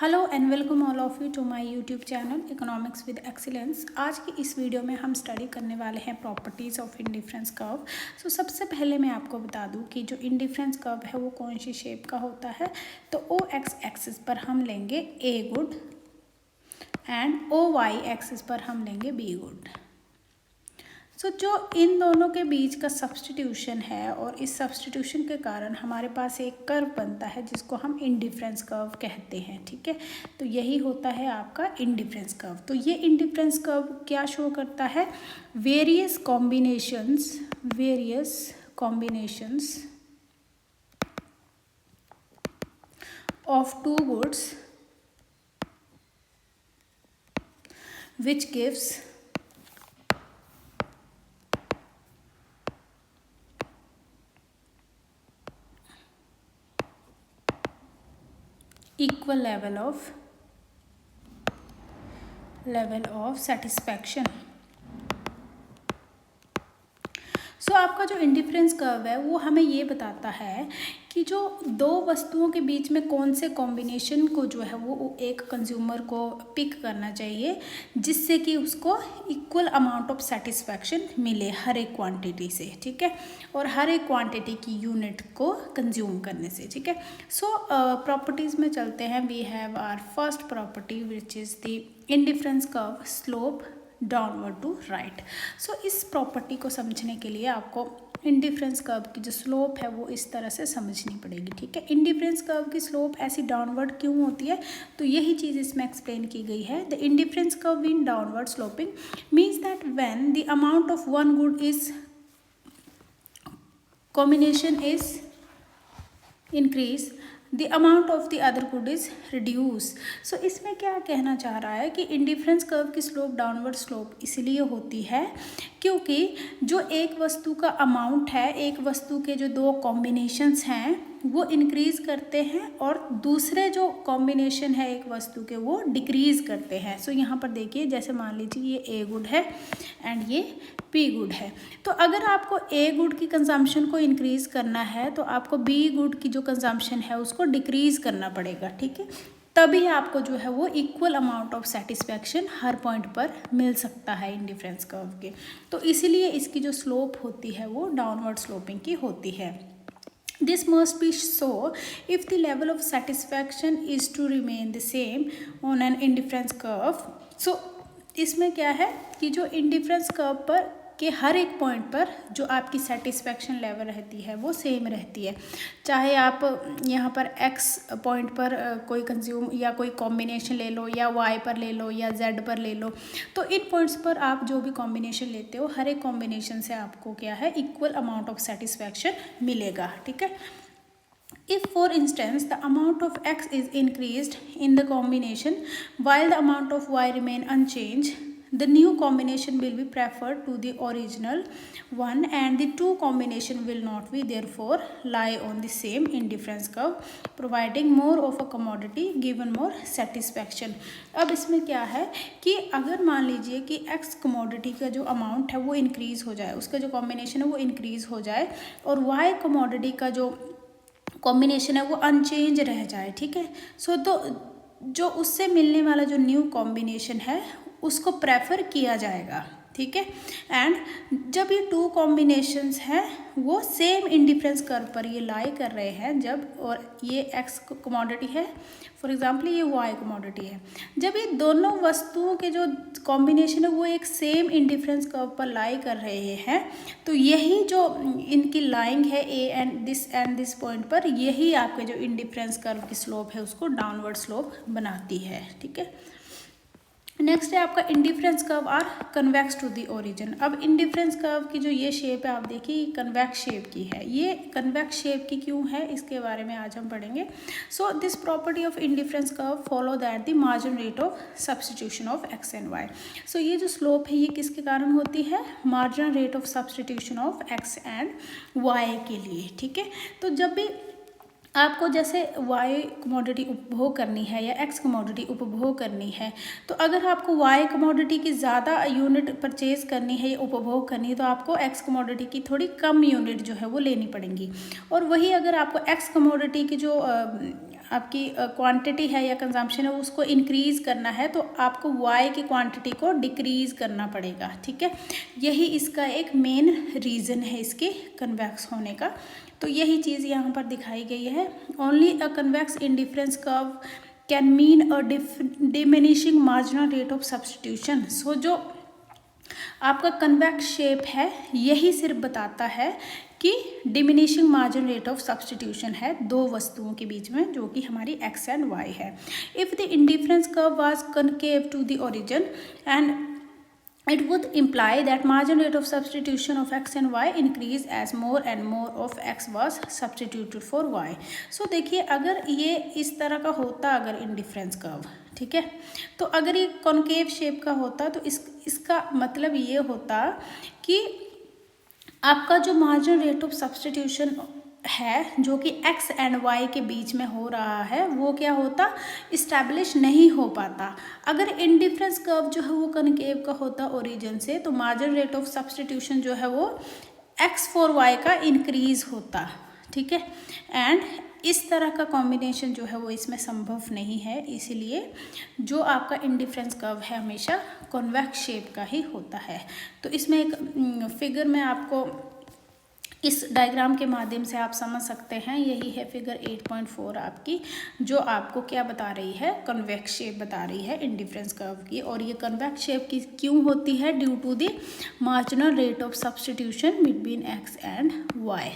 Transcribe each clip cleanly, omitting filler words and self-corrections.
Hello and welcome all of you to my YouTube channel economics with excellence. आज की इस video में हम स्टडी करने वाले हैं प्रॉपर्टीज़ ऑफ इंडिफरेंस कर्व। सो सबसे पहले मैं आपको बता दूं कि जो इंडिफरेंस कर्व है वो कौन सी शेप का होता है। तो ओ एक्स एक्सिस पर हम लेंगे A good and O Y axis पर हम लेंगे बी गुड। सो जो इन दोनों के बीच का सब्स्टिट्यूशन है और इस सब्स्टिट्यूशन के कारण हमारे पास एक कर्व बनता है जिसको हम इंडिफरेंस कर्व कहते हैं। ठीक है, तो यही होता है आपका इंडिफरेंस कर्व। तो ये इंडिफरेंस कर्व क्या शो करता है? Various combinations of two goods which gives equal level of satisfaction। So आपका जो इंडिफरेंस कर्व है वो हमें ये बताता है कि जो दो वस्तुओं के बीच में कौन से कॉम्बिनेशन को जो है वो एक कंज्यूमर को पिक करना चाहिए जिससे कि उसको इक्वल अमाउंट ऑफ सेटिस्फैक्शन मिले हर एक क्वांटिटी से। ठीक है, और हर एक क्वांटिटी की यूनिट को कंज्यूम करने से। ठीक है, सो प्रॉपर्टीज़ में चलते हैं। We have our first property which is the indifference curve slope downward to right. So इस प्रॉपर्टी को समझने के लिए आपको इंडिफरेंस कर्व की जो स्लोप है वो इस तरह से समझनी पड़ेगी। ठीक है, इंडिफरेंस कर्व की स्लोप ऐसी डाउनवर्ड क्यों होती है, तो यही चीज़ इसमें एक्सप्लेन की गई है। The indifference curve in downward sloping means that when the amount of one good is combination is increase, the amount of the other good is reduce। सो इसमें क्या कहना चाह रहा है कि इंडिफरेंस कर्व की स्लोप डाउनवर्ड स्लोप इसलिए होती है क्योंकि जो एक वस्तु का अमाउंट है, एक वस्तु के जो दो कॉम्बिनेशंस हैं वो इंक्रीज करते हैं और दूसरे जो कॉम्बिनेशन है एक वस्तु के वो डिक्रीज करते हैं। सो यहाँ पर देखिए, जैसे मान लीजिए ये ए गुड है एंड ये बी गुड है। तो अगर आपको ए गुड की कंजम्पशन को इंक्रीज करना है तो आपको बी गुड की जो कंजम्पशन है उसको डिक्रीज करना पड़ेगा। ठीक है, तभी आपको जो है वो equal amount of satisfaction her point पर मिल सकता है इंडिफरेंस कर्व के। तो इसीलिए इसकी जो स्लोप होती है वो डाउनवर्ड स्लोपिंग की होती है। This must be so if the level of satisfaction is to remain the same on an indifference curve। So इसमें क्या है कि जो इंडिफरेंस कर्व पर के हर एक पॉइंट पर जो आपकी सेटिस्फैक्शन लेवल रहती है वो सेम रहती है। चाहे आप यहाँ पर एक्स पॉइंट पर कोई कंज्यूम या कोई कॉम्बिनेशन ले लो या वाई पर ले लो या जेड पर ले लो, तो इन पॉइंट्स पर आप जो भी कॉम्बिनेशन लेते हो हर एक कॉम्बिनेशन से आपको क्या है इक्वल अमाउंट ऑफ सेटिस्फैक्शन मिलेगा। ठीक है, if for instance the amount of x is increased in the combination while the amount of y remain unchanged, the new combination will be preferred to the original one and the two combination will not be therefore lie on the same indifference curve providing more of a commodity given more satisfaction। अब इसमें क्या है कि अगर मान लीजिए कि x commodity का जो अमाउंट है वो इंक्रीज़ हो जाए, उसका जो कॉम्बिनेशन है वो इंक्रीज़ हो जाए और y कमोडिटी का जो कॉम्बिनेशन है वो अनचेंज रह जाए। ठीक है, सो तो जो उससे मिलने वाला जो न्यू कॉम्बिनेशन है उसको प्रेफर किया जाएगा। ठीक है, एंड जब ये टू कॉम्बिनेशंस हैं वो सेम इंडिफरेंस कर्व पर ये लाई कर रहे हैं, जब और ये एक्स कमोडिटी है फॉर एग्जांपल ये वाई कमोडिटी है, जब ये दोनों वस्तुओं के जो कॉम्बिनेशन है वो एक सेम इंडिफरेंस कर्व पर लाई कर रहे हैं, तो यही जो इनकी लाइंग है ए एंड दिस पॉइंट पर, यही आपके जो इंडिफरेंस कर्व की स्लोप है उसको डाउनवर्ड स्लोप बनाती है। ठीक है, नेक्स्ट है आपका indifference curve are convex to the origin. अब इंडिफरेंस कर्व की जो ये शेप है आप देखिए कन्वेक्स शेप की है। ये कन्वेक्स शेप की क्यों है इसके बारे में आज हम पढ़ेंगे। So this property of indifference curve follow that the margin rate of substitution of x and y. So ये जो स्लोप है ये किसके कारण होती है? Margin rate of substitution of x and y के लिए। ठीक है, तो जब भी आपको जैसे वाई कमोडिटी उपभोग करनी है या एक्स कमोडिटी उपभोग करनी है, तो अगर आपको वाई कमोडिटी की ज़्यादा यूनिट परचेज करनी है या उपभोग करनी है तो आपको एक्स कमोडिटी की थोड़ी कम यूनिट जो है वो लेनी पड़ेंगी। और वही अगर आपको एक्स कमोडिटी की जो आपकी क्वांटिटी है या कंजम्पशन है उसको इंक्रीज करना है तो आपको वाई की क्वांटिटी को डिक्रीज करना पड़ेगा, ठीक है। यही इसका एक मेन रीज़न है इसके कन्वेक्स होने का। तो यही चीज़ यहाँ पर दिखाई गई है। Only a convex indifference curve can mean a diminishing marginal rate of substitution. So जो आपका कन्वेक्स शेप है यही सिर्फ बताता है कि diminishing margin rate of substitution है दो वस्तुओं के बीच में, जो कि हमारी x एंड y है। If the indifference curve was concave to the origin and it would imply that margin rate of substitution of x and y increase as more and more of x was substituted for y। so देखिए अगर ये इस तरह का होता अगर indifference curve, ठीक है, तो अगर ये कॉन्केव शेप का होता तो इसका मतलब ये होता कि आपका जो मार्जिन रेट ऑफ सब्स्टिट्यूशन है जो कि x एंड y के बीच में हो रहा है वो क्या होता, इस्टेब्लिश नहीं हो पाता। अगर इंडिफरेंस कर्व जो है वो कनकेव का होता ओरिजिन से तो मार्जिन रेट ऑफ सब्स्टिट्यूशन जो है वो x फॉर y का इंक्रीज होता, ठीक है। एंड इस तरह का कॉम्बिनेशन जो है वो इसमें संभव नहीं है, इसीलिए जो आपका इंडिफरेंस कर्व है हमेशा कॉन्वेक्स शेप का ही होता है। तो इसमें एक फिगर में आपको इस डायग्राम के माध्यम से आप समझ सकते हैं, यही है फिगर 8.4 आपकी, जो आपको क्या बता रही है, कन्वेक्स शेप बता रही है इंडिफरेंस कर्व की। और ये कन्वेक्स शेप की क्यों होती है, due to the marginal rate of substitution between x and y।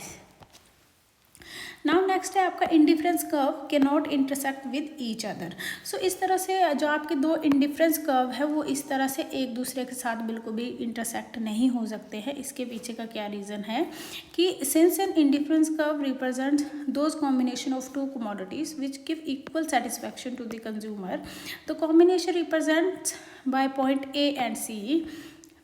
Now next है आपका इंडिफरेंस कर्व के not intersect with each other. So इस तरह से जो आपके दो इंडिफरेंस कर्व है वो इस तरह से एक दूसरे के साथ बिल्कुल भी इंटरसेक्ट नहीं हो सकते हैं। इसके पीछे का क्या रीज़न है कि since an indifference curve represent those combination of two commodities which give equal satisfaction to the consumer, the combination represents by point A and C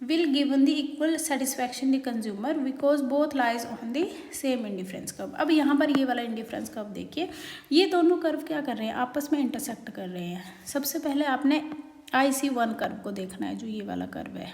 will given the equal satisfaction the consumer because both lies on the same indifference curve। अब यहाँ पर ये वाला indifference curve देखिए, ये दोनों curve क्या कर रहे हैं, आपस में इंटरसेक्ट कर रहे हैं। सबसे पहले आपने IC1 कर्व को देखना है, जो ये वाला कर्व है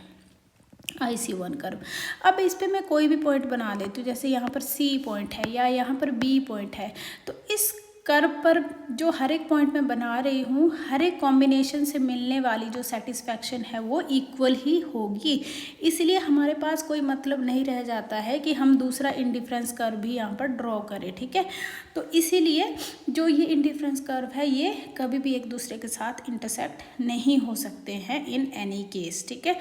IC1 कर्व। अब इस पे मैं कोई भी पॉइंट बना देती हूँ, जैसे यहाँ पर C पॉइंट है या यहाँ पर B पॉइंट है, तो इस कर्व पर जो हर एक पॉइंट में बना रही हूँ हर एक कॉम्बिनेशन से मिलने वाली जो सेटिस्फैक्शन है वो इक्वल ही होगी। इसलिए हमारे पास कोई मतलब नहीं रह जाता है कि हम दूसरा इंडिफरेंस कर्व भी यहाँ पर ड्रॉ करें, ठीक है। तो इसीलिए जो ये इंडिफरेंस कर्व है ये कभी भी एक दूसरे के साथ इंटरसेक्ट नहीं हो सकते हैं इन एनी केस, ठीक है।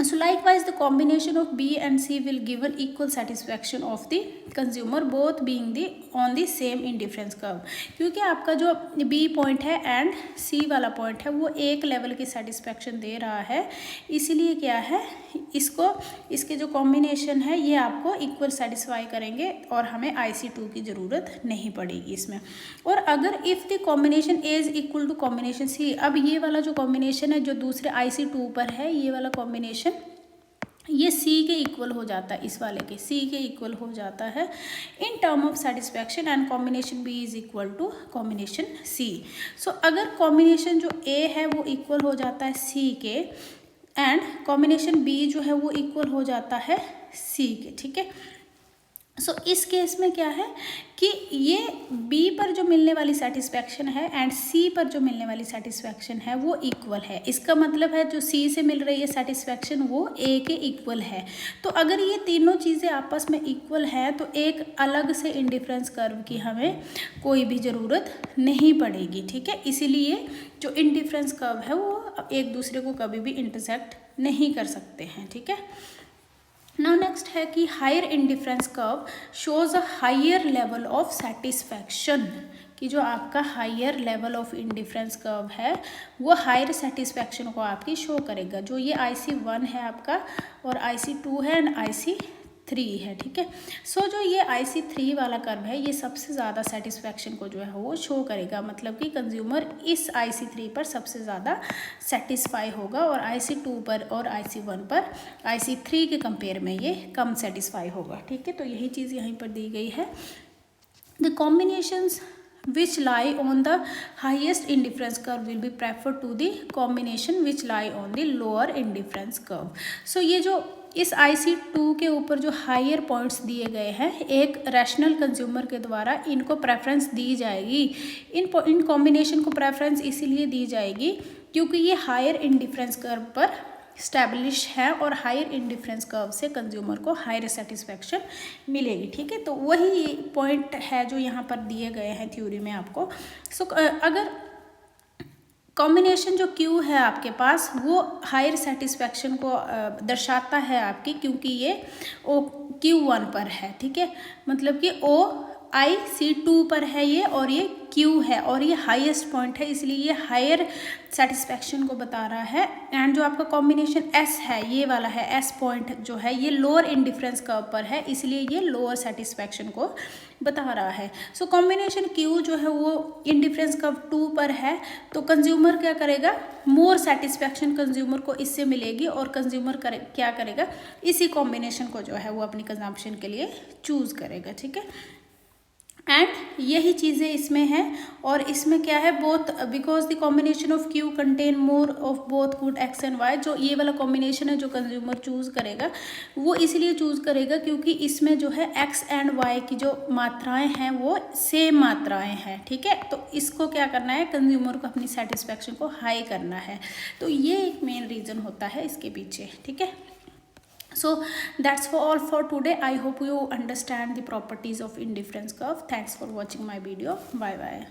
So likewise the combination of B and C will give an equal satisfaction of the consumer both being the on the same indifference curve। क्योंकि आपका जो B पॉइंट है एंड C वाला point है वो एक लेवल की सेटिस्फैक्शन दे रहा है, इसीलिए क्या है इसको इसके जो कॉम्बिनेशन है ये आपको इक्वल सेटिस्फाई करेंगे और हमें IC2 की ज़रूरत नहीं पड़ेगी इसमें। और अगर if the combination A is equal to combination C, अब ये वाला जो कॉम्बिनेशन है जो दूसरे IC2 पर है ये वाला कॉम्बिनेशन ये C के इक्वल हो जाता है, इस वाले के C के इक्वल हो जाता है in term of satisfaction and combination B is equal to combination C। So अगर कॉम्बिनेशन जो A है वो इक्वल हो जाता है C के एंड कॉम्बिनेशन B जो है वो इक्वल हो जाता है C के, ठीक है। सो इस केस में क्या है कि ये B पर जो मिलने वाली सेटिस्फैक्शन है एंड C पर जो मिलने वाली सेटिस्फैक्शन है वो इक्वल है। इसका मतलब है जो C से मिल रही है सेटिस्फैक्शन वो A के इक्वल है। तो अगर ये तीनों चीज़ें आपस में इक्वल हैं तो एक अलग से इंडिफरेंस कर्व की हमें कोई भी ज़रूरत नहीं पड़ेगी, ठीक है। इसीलिए जो इंडिफरेंस कर्व है वो एक दूसरे को कभी भी इंटरसेक्ट नहीं कर सकते हैं, ठीक है। नाउ नेक्स्ट है कि higher indifference curve shows a higher level of satisfaction, कि जो आपका higher level of indifference curve है वो हायर सेटिस्फैक्शन को आपकी शो करेगा। जो ये IC1 है आपका और IC2 है एंड IC3 है, ठीक है। सो जो ये IC3 वाला कर्व है ये सबसे ज़्यादा सेटिस्फैक्शन को जो है वो शो करेगा, मतलब कि कंज्यूमर इस IC3 पर सबसे ज़्यादा सेटिस्फाई होगा और IC2 पर और IC1 पर IC3 के कंपेयर में ये कम सेटिस्फाई होगा, ठीक है। तो यही चीज़ यहीं पर दी गई है। The combinations which lie on the highest indifference curve will be preferred to the combination which lie on the lower indifference curve। so ये जो इस IC2 के ऊपर जो हायर पॉइंट्स दिए गए हैं, एक रैशनल कंज्यूमर के द्वारा इनको प्रेफरेंस दी जाएगी। इन कॉम्बिनेशन को प्रेफरेंस इसीलिए दी जाएगी क्योंकि ये हायर इंडिफरेंस कर्व पर स्टैब्लिश है और हायर इंडिफरेंस कर्व से कंज्यूमर को हायर सेटिस्फैक्शन मिलेगी। ठीक है, तो वही पॉइंट है जो यहाँ पर दिए गए हैं थ्योरी में आपको। अगर कॉम्बिनेशन जो Q है आपके पास वो हायर सेटिस्फैक्शन को दर्शाता है आपकी, क्योंकि ये Q1 पर है। ठीक है, मतलब कि IC2 पर है ये और ये Q है और ये हाईएस्ट पॉइंट है, इसलिए ये हायर सेटिस्फैक्शन को बता रहा है। एंड जो आपका कॉम्बिनेशन S है, ये वाला है S पॉइंट जो है, ये लोअर इंडिफरेंस कर्व पर है, इसलिए ये लोअर सेटिस्फैक्शन को बता रहा है। सो कॉम्बिनेशन Q जो है वो इंडिफरेंस कर्व 2 पर है, तो कंज्यूमर क्या करेगा, मोर सेटिस्फैक्शन कंज्यूमर को इससे मिलेगी और कंज्यूमर क्या करेगा, इसी कॉम्बिनेशन को जो है वो अपनी कंजम्पशन के लिए चूज़ करेगा। ठीक है, एंड यही चीज़ें इसमें हैं। और इसमें क्या है, both because the combination of Q contain more of both good X and Y, जो ये वाला कॉम्बिनेशन है जो कंज्यूमर चूज़ करेगा वो इसलिए चूज़ करेगा क्योंकि इसमें जो है X एंड Y की जो मात्राएं हैं वो सेम मात्राएं हैं। ठीक है, तो इसको क्या करना है, कंज्यूमर को अपनी सेटिस्फैक्शन को हाई करना है। तो ये एक मेन रीज़न होता है इसके पीछे। ठीक है, so that's all for today. I hope you understand the properties of indifference curve. Thanks for watching my video. Bye bye.